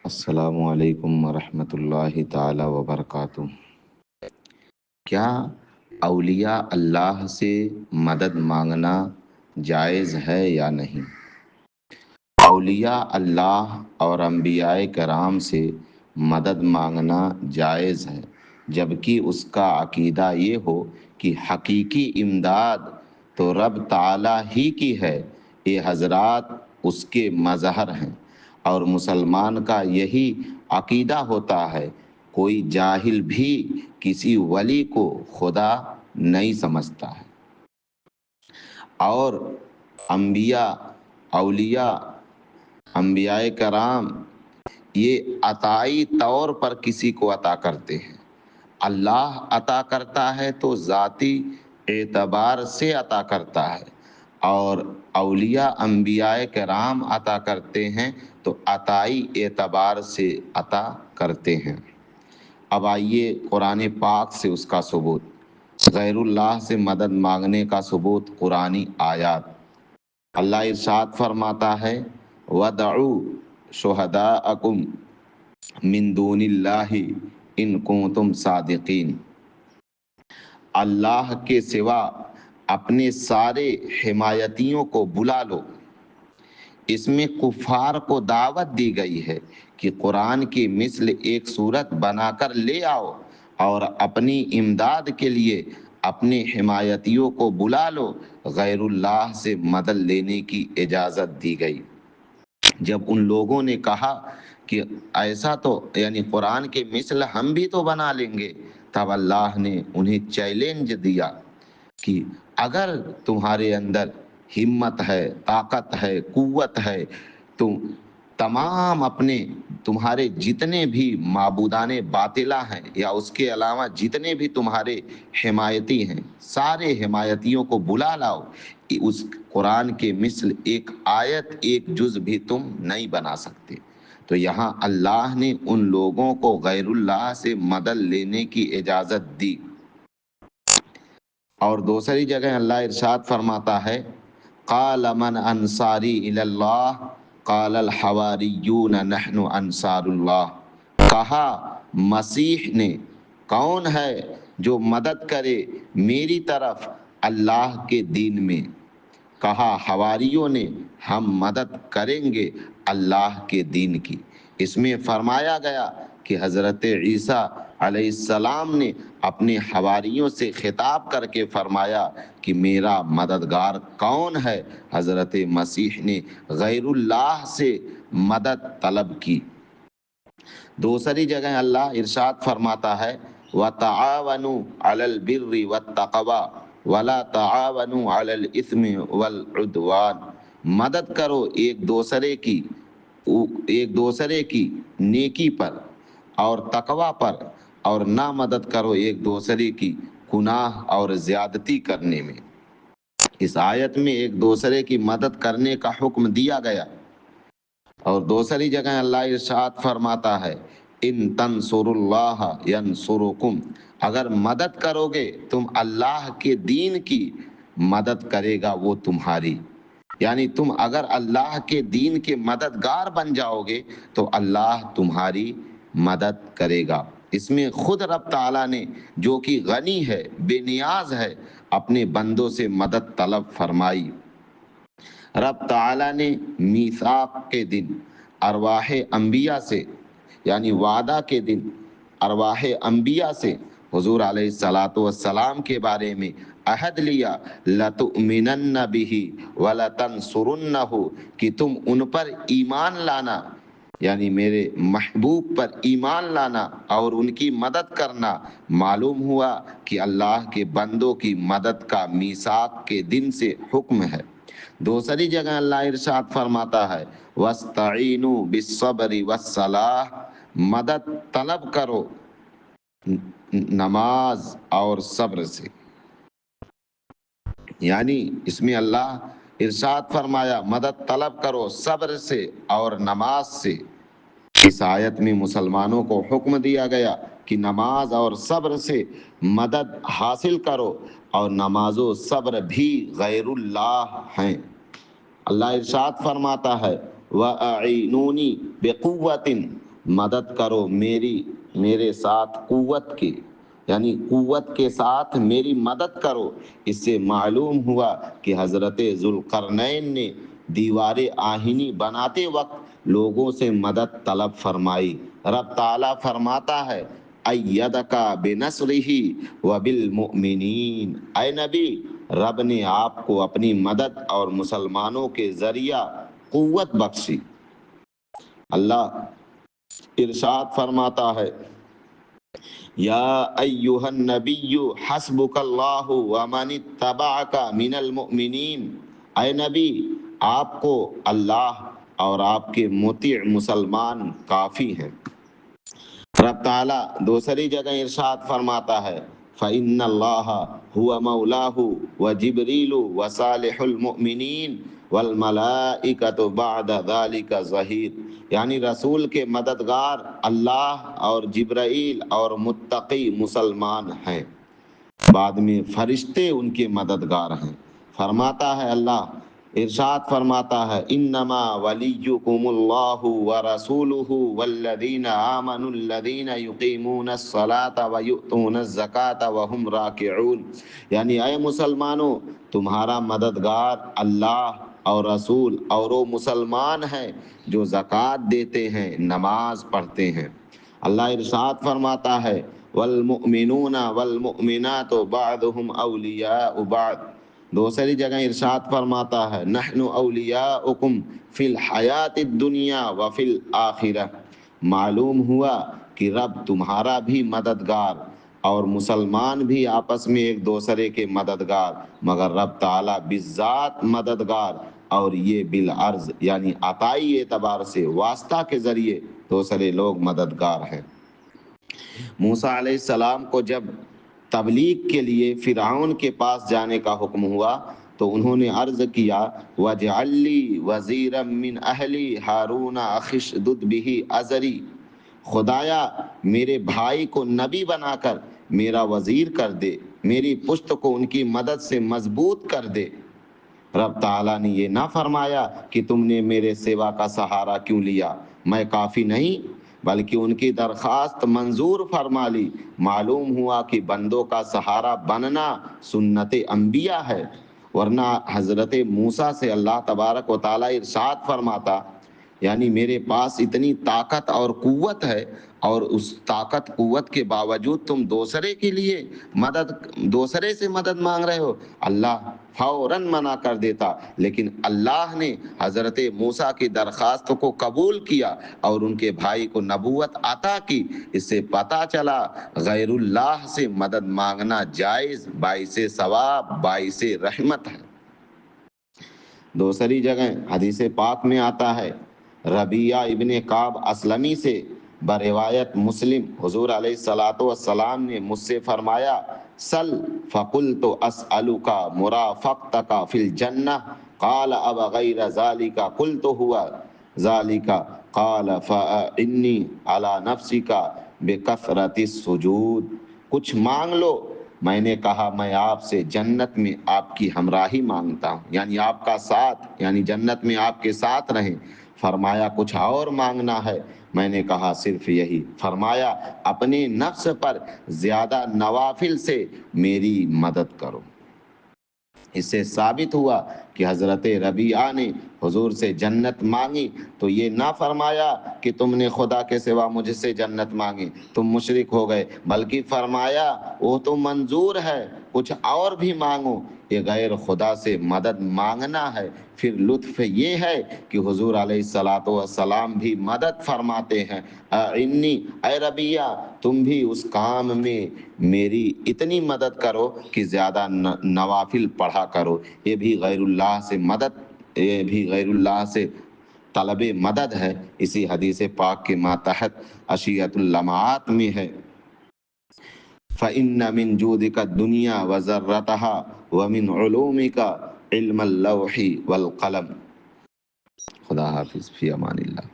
السلام علیکم ورحمۃ اللہ تعالی وبرکاتہ۔ کیا اولیاء اللہ سے مدد مانگنا جائز ہے یا نہیں؟ اولیاء اللہ اور انبیاء کرام سے مدد مانگنا جائز ہے، جبکہ اس کا عقیدہ یہ ہو کہ حقیقی امداد تو رب تعالی ہی کی ہے، یہ حضرات اس کے مظہر ہیں، اور مسلمان کا یہی عقیدہ ہوتا ہے۔ کوئی جاہل بھی کسی ولی کو خدا نہیں سمجھتا ہے، اور انبیاء اولیاء انبیاء کرام یہ عطائی طور پر کسی کو عطا کرتے ہیں۔ اللہ عطا کرتا ہے تو ذاتی اعتبار سے عطا کرتا ہے، اور اولیاء انبیاء کرام عطا کرتے ہیں تو عطائی اعتبار سے عطا کرتے ہیں۔ اب آئیے قرآن پاک سے اس کا ثبوت، غیر اللہ سے مدد مانگنے کا ثبوت قرآنی آیات۔ اللہ ارشاد فرماتا ہے وَدَعُوا شُهَدَاءَكُم مِّن دُونِ اللَّهِ إِن كُنتُمْ صَادِقِينَ۔ اللہ کے سوا اپنے سارے حمایتیوں کو بلا لو۔ اس میں کفار کو دعوت دی گئی ہے کہ قرآن کی مثل ایک صورت بنا کر لے آؤ، اور اپنی امداد کے لیے اپنے حمایتیوں کو بلا لو۔ غیر اللہ سے مدد لینے کی اجازت دی گئی۔ جب ان لوگوں نے کہا کہ ایسا تو یعنی قرآن کے مثل ہم بھی تو بنا لیں گے، تب اللہ نے انہیں چیلنج دیا کہ اگر تمہارے اندر ہمت ہے، طاقت ہے، قوت ہے، تو تمام تمہارے جتنے بھی معبودان باطلہ ہیں یا اس کے علاوہ جتنے بھی تمہارے حمایتی ہیں، سارے حمایتیوں کو بلا لاؤ۔ اس قرآن کے مثل ایک آیت، ایک جز بھی تم نہیں بنا سکتے۔ تو یہاں اللہ نے ان لوگوں کو غیر اللہ سے مدد لینے کی اجازت دی۔ اور دوسری جگہ اللہ ارشاد فرماتا ہے قال من انصاری الی اللہ قال الحواریون نحن انصار اللہ۔ کہا مسیح نے، کون ہے جو مدد کرے میری طرف اللہ کے دین میں؟ کہا حواریوں نے، ہم مدد کریں گے اللہ کے دین کی۔ اس میں فرمایا گیا کہ حضرت عیسیٰ علیہ السلام نے اپنے حواریوں سے خطاب کر کے فرمایا کہ میرا مددگار کون ہے؟ حضرت مسیح نے غیر اللہ سے مدد طلب کی۔ دوسری جگہ اللہ ارشاد فرماتا ہے وَتَعَاوَنُوا عَلَى الْبِرِّ وَالتَّقْوَىٰ وَلَا تَعَاوَنُوا عَلَى الْإِثْمِ وَالْعُدْوَانِ۔ مدد کرو ایک دوسرے کی نیکی پر اور تقوی پر، اور نہ مدد کرو ایک دوسرے کی گناہ اور زیادتی کرنے میں۔ اس آیت میں ایک دوسرے کی مدد کرنے کا حکم دیا گیا۔ اور دوسری جگہ اللہ ارشاد فرماتا ہے ان تنصروا اللہ ینصرکم۔ اگر مدد کرو گے تم اللہ کے دین کی، مدد کرے گا وہ تمہاری۔ یعنی تم اگر اللہ کے دین کے مددگار بن جاؤ گے تو اللہ تمہاری مدد کرے گا۔ اس میں خود رب تعالیٰ نے، جو کہ غنی ہے، بے نیاز ہے، اپنے بندوں سے مدد طلب فرمائی۔ رب تعالیٰ نے میثاق کے دن ارواح انبیاء سے، یعنی وعدہ کے دن ارواح انبیاء سے حضور علیہ الصلاۃ والسلام کے بارے میں عہد لیا لَتُؤْمِنَنَّ بِهِ وَلَتَنْصُرُنَّهُ، کہ تم ان پر ایمان لانا، یعنی میرے محبوب پر ایمان لانا اور ان کی مدد کرنا۔ معلوم ہوا کہ اللہ کے بندوں کی مدد کا میثاق کے دن سے حکم ہے۔ دوسری جگہ اللہ ارشاد فرماتا ہے وَاسْتَعِینُوا بِالصَّبْرِ وَالصَّلَاةِ، مدد طلب کرو نماز اور صبر سے۔ یعنی اس میں اللہ ارشاد فرمایا مدد طلب کرو صبر سے اور نماز سے۔ اس آیت میں مسلمانوں کو حکم دیا گیا کہ نماز اور صبر سے مدد حاصل کرو، اور نماز و صبر بھی غیر اللہ ہیں۔ اللہ ارشاد فرماتا ہے وَأَعِینُونِی بِقُوَّةٍ مدد کرو میرے ساتھ قوت کے، یعنی قوت کے ساتھ میری مدد کرو۔ اس سے معلوم ہوا کہ حضرت ذوالقرنین نے دیوار آہنی بناتے وقت لوگوں سے مدد طلب فرمائی۔ رب تعالیٰ فرماتا ہے ایدک بنصرہ وبالمؤمنین، اے نبی رب نے آپ کو اپنی مدد اور مسلمانوں کے ذریعہ قوت بخشی۔ اللہ ارشاد فرماتا ہے یا ایہا النبی حسبک اللہ ومن اتبعک من المؤمنین، اے نبی آپ کو اللہ اور آپ کے مطیع مسلمان کافی ہیں۔ رب تعالیٰ دوسری جگہ ارشاد فرماتا ہے فإن اللہ هو مولاه وجبریل وصالح المؤمنین والملائکۃ بعد ذلک ظہیر، یعنی رسول کے مددگار اللہ اور جبرائیل اور متقی مسلمان ہیں، بعد میں فرشتے ان کے مددگار ہیں۔ فرماتا ہے اللہ، ارشاد فرماتا ہے انما ولیکم اللہ ورسولہ والذین آمنوا الذین یقیمون الصلاة ویؤتون الزکاة وہم راکعون، یعنی اے مسلمانوں تمہارا مددگار اللہ اور رسول اور وہ مسلمان ہیں جو زکوٰۃ دیتے ہیں، نماز پڑھتے ہیں۔ اللہ ارشاد فرماتا ہے والمؤمنون والمؤمنات بعضهم اولیاء بعض، دوسری جگہ ارشاد فرماتا ہے نحن اولیاؤکم فی الحیات الدنیا وفی الآخرہ، معلوم ہوا کہ رب تمہارا بھی مددگار اور مسلمان بھی آپس میں ایک دوسرے کے مددگار، مگر رب تعالیٰ بالذات مددگار، اور یہ بالعرض یعنی عطائی اعتبار سے واسطہ کے ذریعے دوسرے لوگ مددگار ہیں۔ موسیٰ علیہ السلام کو جب تبلیغ کے لیے فرعون کے پاس جانے کا حکم ہوا تو انہوں نے عرض کیا وَاجْعَلْ لِي وَزِيرًا مِّنْ أَهْلِي هَارُونَ أَخِي اشْدُدْ بِهِ أَزْرِي، خدایا میرے بھائی کو نبی بنا کر میرا وزیر کر دے، میری پشت کو ان کی مدد سے مضبوط کر دے۔ رب تعالیٰ نے یہ نہ فرمایا کہ تم نے میرے سوا کا سہارا کیوں لیا، میں کافی نہیں، بلکہ ان کی درخواست منظور فرما لی۔ معلوم ہوا کہ بندوں کا سہارا بننا سنت انبیاء ہے، ورنہ حضرت موسیٰ سے اللہ تبارک و تعالیٰ ارشاد فرماتا یعنی میرے پاس اتنی طاقت اور قوت ہے، اور اس طاقت قوت کے باوجود تم دوسرے کے لیے دوسرے سے مدد مانگ رہے ہو، اللہ فوراً منع کر دیتا، لیکن اللہ نے حضرت موسیٰ کی درخواست کو قبول کیا اور ان کے بھائی کو نبوت عطا کی۔ اس سے پتہ چلا غیر اللہ سے مدد مانگنا جائز، باعث ثواب، باعث رحمت ہے۔ دوسری جگہ حدیث پاک میں آتا ہے ربیعہ ابن کعب اسلمی سے بروایت مسلم، حضور علیہ السلام نے مجھ سے فرمایا سل فقلت اسألک مرافقتک فی الجنہ، قال اب غیر ذالک، قلت ہوا ذالک، قال فإنی علی نفسک بکثرت السجود، کچھ مانگ لو۔ میں نے کہا میں آپ سے جنت میں آپ کی ہمراہی مانگتا ہوں، یعنی آپ کا ساتھ، یعنی جنت میں آپ کے ساتھ رہیں۔ فرمایا کچھ اور مانگنا ہے؟ میں نے کہا صرف یہی۔ فرمایا اپنے نفس پر زیادہ نوافل سے میری مدد کرو۔ اس سے ثابت ہوا کہ حضرت ربیعہ نے حضور سے جنت مانگی تو یہ نہ فرمایا کہ تم نے خدا کے سوا مجھ سے جنت مانگی تم مشرک ہو گئے، بلکہ فرمایا وہ تو منظور ہے، کچھ اور بھی مانگو، یہ غیر خدا سے مدد مانگنا ہے۔ پھر لطف یہ ہے کہ حضور علیہ السلام بھی مدد فرماتے ہیں، اعنی، اے ربیعہ تم بھی اس کام میں میری اتنی مدد کرو کہ زیادہ نوافل پڑھا کرو۔ یہ بھی غیر اللہ سے مدد، یہ بھی غیر اللہ سے طلب مدد ہے۔ اسی حدیث پاک کے ماتحت عشیۃ اللمعات میں ہے فَإِنَّ مِن جُودِكَ الدُّنْيَا وَذَرَّتَهَا وَمِنْ عُلُومِكَ عِلْمَ اللَّوْحِ وَالْقَلَمِ۔ خدا حافظ، فی امان اللہ۔